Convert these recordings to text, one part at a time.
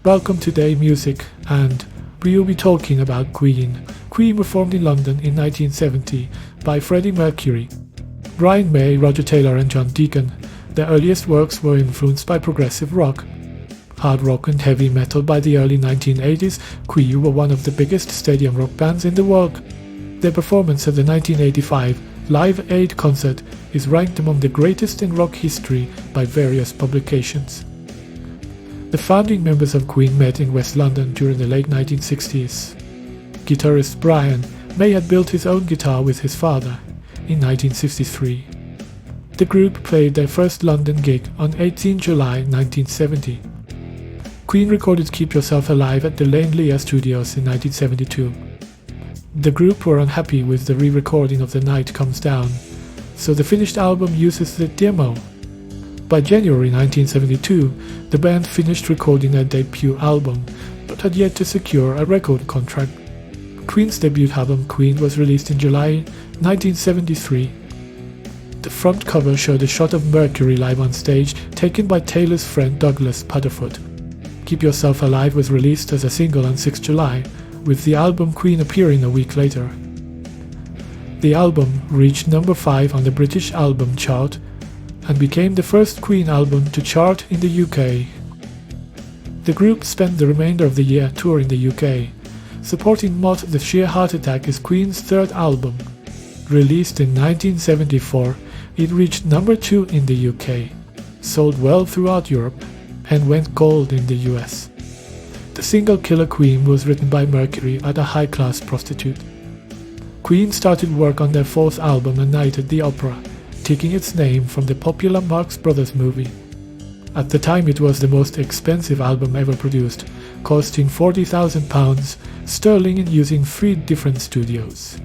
Welcome to Day Music, and we will be talking about Queen. Queen were formed in London in 1970 by Freddie Mercury, Brian May, Roger Taylor and John Deacon. Their earliest works were influenced by progressive rock, hard rock and heavy metal. By the early 1980s, Queen were one of the biggest stadium rock bands in the world. Their performance at the 1985 Live Aid concert is ranked among the greatest in rock history by various publications. The founding members of Queen met in West London during the late 1960s. Guitarist Brian May had built his own guitar with his father in 1963. The group played their first London gig on 18 July 1970. Queen recorded Keep Yourself Alive at the Lane Lea Studios in 1972. The group were unhappy with the re-recording of The Night Comes Down, so the finished album uses the demo. By January 1972, the band finished recording their debut album, but had yet to secure a record contract. Queen's debut album, Queen, was released in July 1973. The front cover showed a shot of Mercury live on stage, taken by Taylor's friend Douglas Pudderfoot. Keep Yourself Alive was released as a single on 6 July, with the album Queen appearing a week later. The album reached number 5 on the British album chart and became the first Queen album to chart in the UK. The group spent the remainder of the year touring the UK. Supporting Mott the Sheer Heart Attack is Queen's third album. Released in 1974, it reached number 2 in the UK, sold well throughout Europe, and went gold in the US. The single Killer Queen was written by Mercury at a high-class prostitute. Queen started work on their fourth album, A Night at the Opera, taking its name from the popular Marx Brothers movie. At the time, it was the most expensive album ever produced, costing £40,000 sterling and using 3 different studios.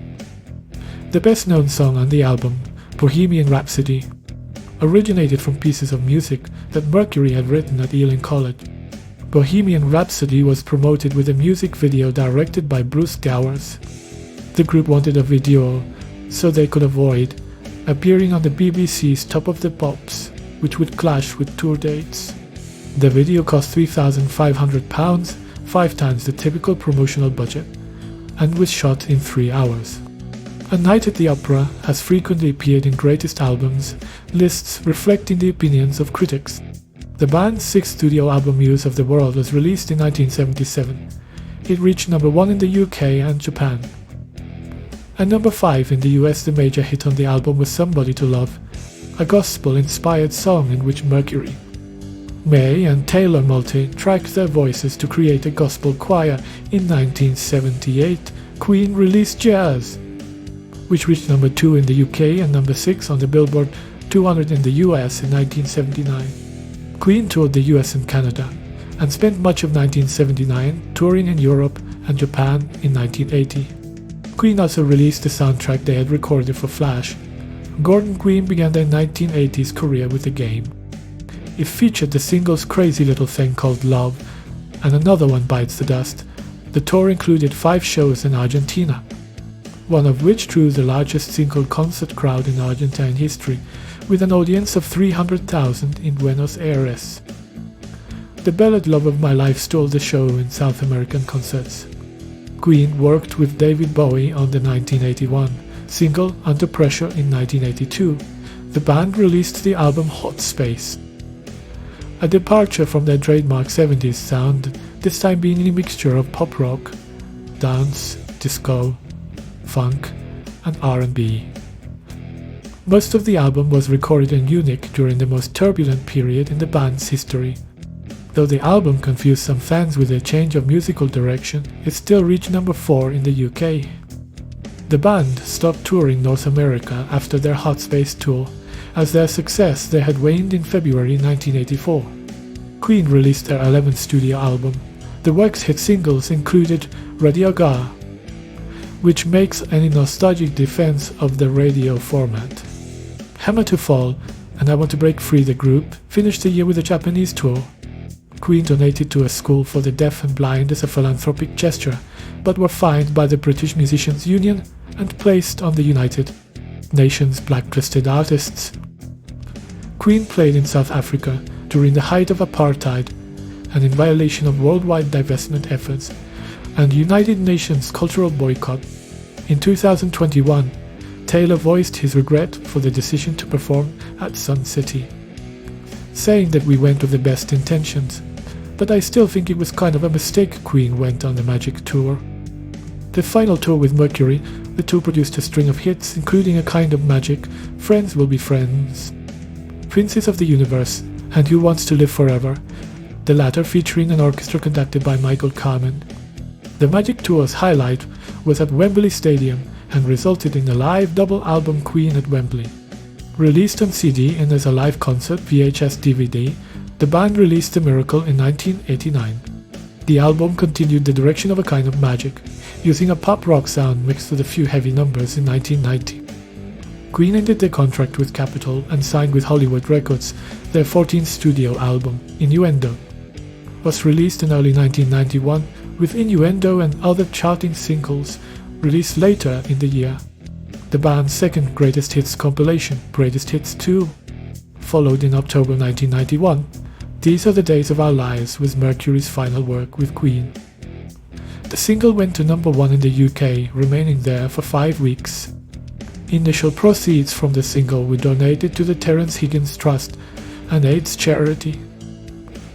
The best-known song on the album, Bohemian Rhapsody, originated from pieces of music that Mercury had written at Ealing College. Bohemian Rhapsody was promoted with a music video directed by Bruce Gowers. The group wanted a video so they could avoid appearing on the BBC's Top of the Pops, which would clash with tour dates. The video cost £3,500, 5 times the typical promotional budget, and was shot in 3 hours. A Night at the Opera has frequently appeared in greatest albums lists reflecting the opinions of critics. The band's 6th studio album, Muse of the World, was released in 1977. It reached number 1 in the UK and Japan. And number 5 in the US. The major hit on the album was Somebody to Love, a gospel-inspired song in which Mercury, May and Taylor multi-tracked their voices to create a gospel choir. In 1978, Queen released Jazz, which reached number 2 in the UK and number 6 on the Billboard 200 in the US in 1979. Queen toured the US and Canada, and spent much of 1979 touring in Europe and Japan in 1980. Queen also released the soundtrack they had recorded for Flash. Gordon Queen began their 1980s career with the game. It featured the singles Crazy Little Thing Called Love and another one, Bites the Dust. The tour included 5 shows in Argentina, one of which drew the largest single concert crowd in Argentine history, with an audience of 300,000 in Buenos Aires. The ballad Love of My Life stole the show in South American concerts. Queen worked with David Bowie on the 1981 single Under Pressure in 1982. The band released the album Hot Space, a departure from their trademark 70s sound, this time being a mixture of pop rock, dance, disco, funk, and R&B. Most of the album was recorded in Munich during the most turbulent period in the band's history. Though the album confused some fans with a change of musical direction, it still reached number 4 in the UK. The band stopped touring North America after their Hot Space tour, as their success there had waned in February 1984. Queen released their 11th studio album. The work's hit singles included Radio Gaga, which makes any nostalgic defense of the radio format. Hammer to Fall and I Want to Break Free. The group finished the year with a Japanese tour. Queen donated to a school for the deaf and blind as a philanthropic gesture, but were fined by the British Musicians Union and placed on the United Nations blacklisted artists. Queen played in South Africa during the height of apartheid and in violation of worldwide divestment efforts and United Nations cultural boycott. In 2021, Taylor voiced his regret for the decision to perform at Sun City, saying that we went with the best intentions, but I still think it was kind of a mistake Queen went on the Magic Tour. The final tour with Mercury, the two produced a string of hits including A Kind of Magic, Friends Will Be Friends, Princes of the Universe, and Who Wants to Live Forever, the latter featuring an orchestra conducted by Michael Kamen. The Magic Tour's highlight was at Wembley Stadium and resulted in a live double album Queen at Wembley. Released on CD and as a live concert VHS DVD, the band released The Miracle in 1989. The album continued the direction of A Kind of Magic, using a pop-rock sound mixed with a few heavy numbers in 1990. Queen ended their contract with Capitol and signed with Hollywood Records. Their 14th studio album, Innuendo, was released in early 1991, with Innuendo and other charting singles released later in the year. The band's second Greatest Hits compilation, Greatest Hits 2, followed in October 1991. These Are the Days of Our Lives was Mercury's final work with Queen. The single went to number 1 in the UK, remaining there for 5 weeks. Initial proceeds from the single were donated to the Terence Higgins Trust, an AIDS charity.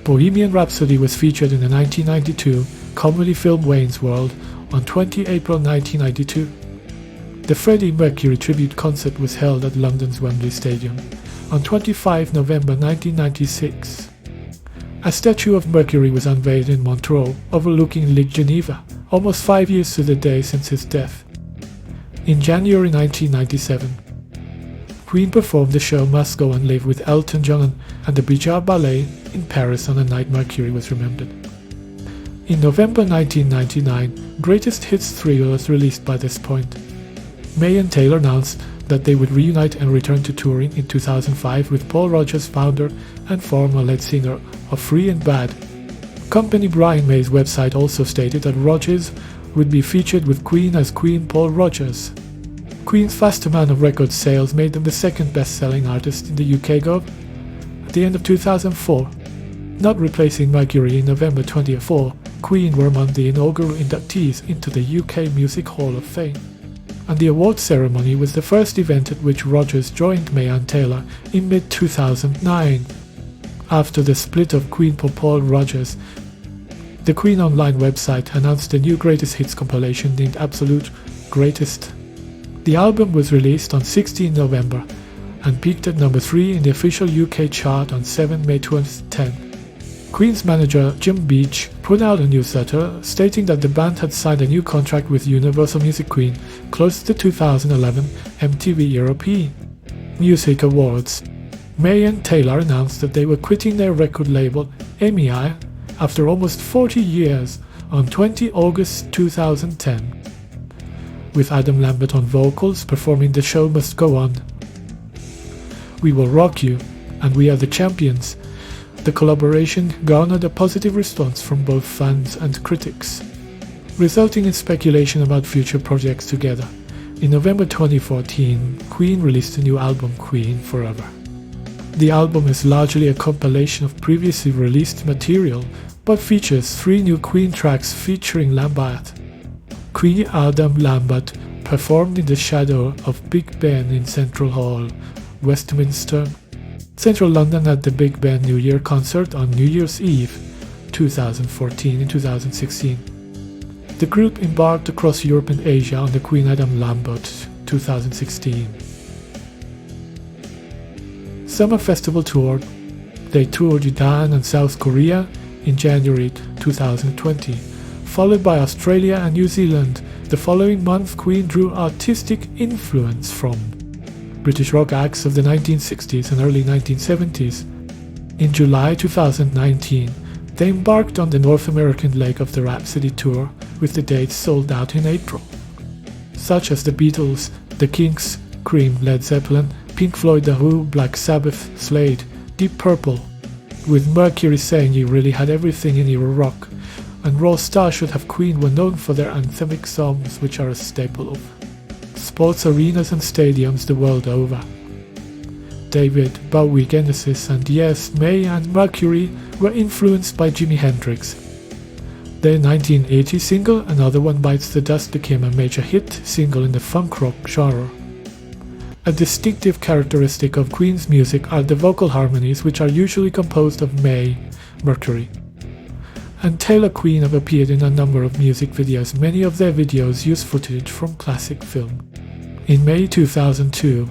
Bohemian Rhapsody was featured in the 1992 comedy film Wayne's World on 20 April 1992. The Freddie Mercury tribute concert was held at London's Wembley Stadium on 25 November 1996. A statue of Mercury was unveiled in Montreux, overlooking Lake Geneva, almost 5 years to the day since his death. In January 1997, Queen performed the show Must Go On Live with Elton John and the Bijard Ballet in Paris on a night Mercury was remembered. In November 1999, Greatest Hits 3 was released. By this point, May and Taylor announced that they would reunite and return to touring in 2005 with Paul Rodgers, founder and former lead singer of Free and Bad. Company Brian May's website also stated that Rodgers would be featured with Queen as Queen Paul Rodgers. Queen's vast amount of record sales made them the second best-selling artist in the UK Gov at the end of 2004. Not replacing Mercury in November 2004, Queen were among the inaugural inductees into the UK Music Hall of Fame, and the award ceremony was the first event at which Rodgers joined May and Taylor in mid-2009. After the split of Queen Paul Rodgers, the Queen Online website announced a new Greatest Hits compilation named Absolute Greatest. The album was released on 16 November and peaked at number 3 in the official UK chart on 7 May 2010. Queen's manager Jim Beach put out a newsletter stating that the band had signed a new contract with Universal Music Queen close to the 2011 MTV European Music Awards. May and Taylor announced that they were quitting their record label EMI after almost 40 years on 20 August 2010, with Adam Lambert on vocals performing The Show Must Go On. We Will Rock You and We Are the Champions. The collaboration garnered a positive response from both fans and critics, resulting in speculation about future projects together. In November 2014, Queen released a new album, Queen Forever. The album is largely a compilation of previously released material, but features 3 new Queen tracks featuring Lambert. Queen Adam Lambert performed in the shadow of Big Ben in Central Hall, Westminster, Central London at the Big Ben New Year concert on New Year's Eve 2014 and 2016. The group embarked across Europe and Asia on the Queen Adam Lambert 2016 Summer Festival Tour. They toured Japan and South Korea in January 2020, followed by Australia and New Zealand. The following month, Queen drew artistic influence from British rock acts of the 1960s and early 1970s. In July 2019, they embarked on the North American leg of the Rhapsody Tour, with the dates sold out in April, such as the Beatles, the Kinks, Cream, Led Zeppelin, Pink Floyd, The Who, Black Sabbath, Slade, Deep Purple, with Mercury saying "You really had everything in your rock," and Raw Star should have Queen were known for their anthemic songs, which are a staple of sports arenas and stadiums the world over. David Bowie, Genesis, and Yes, May and Mercury were influenced by Jimi Hendrix. Their 1980 single Another One Bites the Dust became a major hit single in the funk rock genre. A distinctive characteristic of Queen's music are the vocal harmonies, which are usually composed of May, Mercury, and Taylor. Queen have appeared in a number of music videos. Many of their videos use footage from classic film. In May 2002,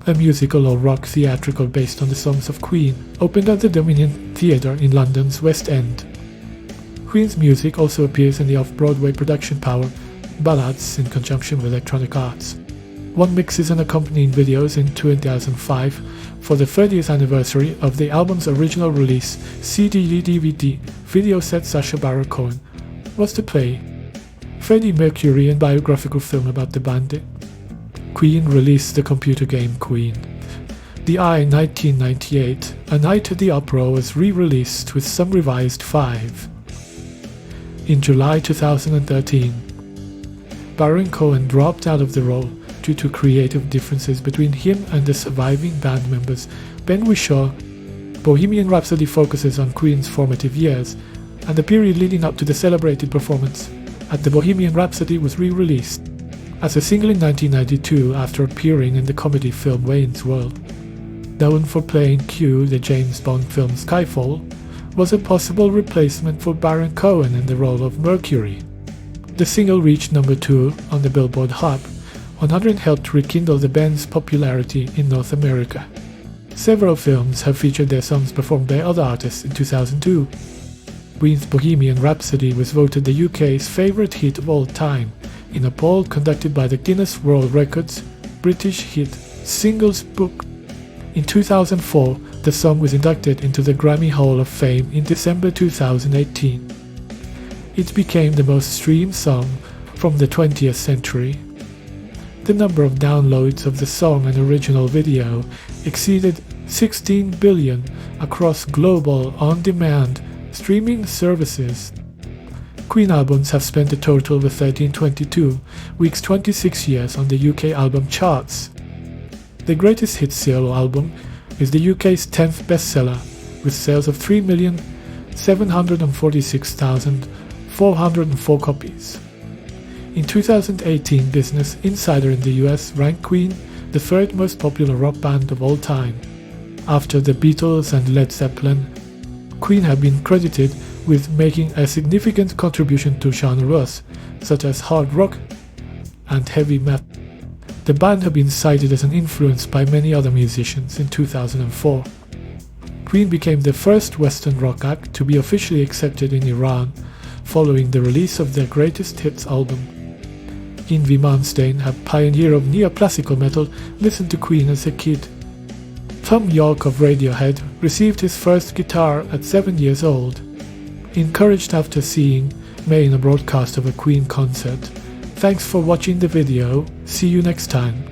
a musical or rock theatrical based on the songs of Queen opened at the Dominion Theatre in London's West End. Queen's music also appears in the off-Broadway production Power Ballads in conjunction with Electronic Arts. One mixes and accompanying videos in 2005 for the 30th anniversary of the album's original release, CD/DVD video set Sacha Baron Cohen was to play Freddie Mercury and biographical film about the band. Queen released the computer game Queen. The Eye 1998, A Night at the Opera was re-released with some revised 5. In July 2013, Baron Cohen dropped out of the role due to creative differences between him and the surviving band members, Ben Whishaw. Bohemian Rhapsody focuses on Queen's formative years, and the period leading up to the celebrated performance at the Bohemian Rhapsody was re-released as a single in 1992 after appearing in the comedy film Wayne's World. Known for playing Q, the James Bond film Skyfall, was a possible replacement for Baron Cohen in the role of Mercury. The single reached number 2 on the Billboard Hot 100 and helped rekindle the band's popularity in North America. Several films have featured their songs performed by other artists in 2002. Queen's Bohemian Rhapsody was voted the UK's favourite hit of all time in a poll conducted by the Guinness World Records British Hit Singles Book. In 2004, the song was inducted into the Grammy Hall of Fame in December 2018. It became the most streamed song from the 20th century. The number of downloads of the song and original video exceeded 16 billion across global on-demand streaming services. Queen albums have spent a total of 1322 weeks 26 years on the UK album charts. The Greatest Hits solo album is the UK's 10th bestseller, with sales of 3,746,404 copies. In 2018, Business Insider in the US ranked Queen the third most popular rock band of all time. After the Beatles and Led Zeppelin, Queen have been credited with making a significant contribution to genres such as hard rock and heavy metal. The band have been cited as an influence by many other musicians. In 2004, Queen became the first Western rock act to be officially accepted in Iran following the release of their Greatest Hits album. Yngwie Malmsteen, a pioneer of neoclassical metal, listened to Queen as a kid. Thom Yorke of Radiohead received his first guitar at 7 years old. Encouraged after seeing May in a broadcast of a Queen concert. Thanks for watching the video. See you next time.